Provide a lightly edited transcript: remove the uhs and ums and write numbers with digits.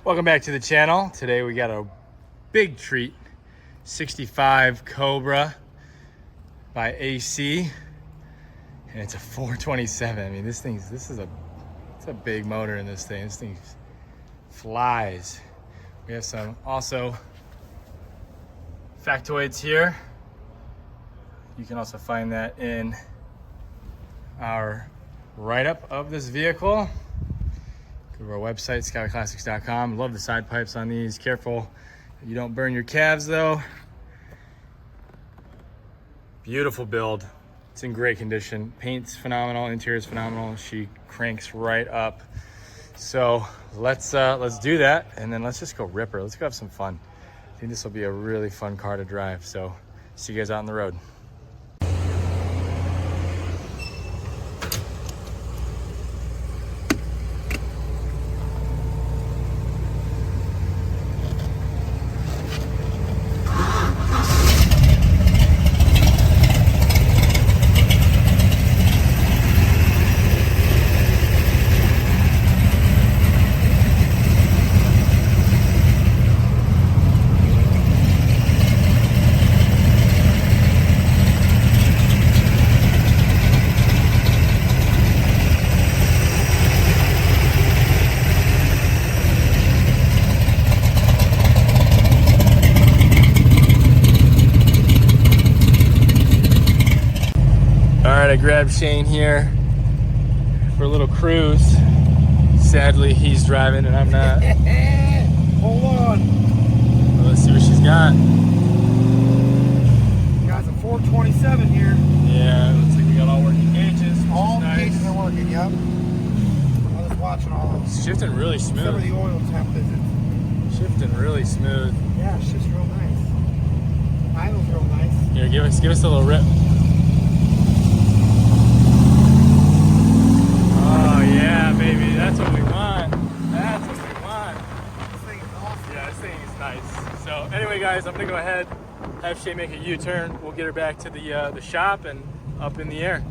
Welcome back to the channel. Today we got a big treat, 65 Cobra by AC, and it's a 427. I mean, it's a big motor in this thing. This thing flies. We have some also factoids here. You can also find that in our write-up of this vehicle. Go to our website, skywayclassics.com. Love the side pipes on these. Careful you don't burn your calves though. Beautiful build. It's in great condition. Paint's phenomenal, interior's phenomenal. She cranks right up. So let's do that, and then let's just go rip her. Let's go have some fun. I think this will be a really fun car to drive. So see you guys out on the road. I grabbed Shane here for a little cruise. Sadly, he's driving and I'm not. Hold on. Well, let's see what she's got. Got a 427 here. Yeah, looks like we got all working gauges. All nice. gauges are working, yep. I was watching all of them. Shifting really smooth. Some of the oil temp is Shifting really smooth. Yeah, it's just real nice. Idle's real nice. Here, give us a little rip. Oh yeah, baby, that's what we want. That's what we want. This thing is awesome. Yeah, this thing is nice. So anyway, guys, I'm gonna go ahead, have Shay make a U-turn. We'll get her back to the shop and up in the air.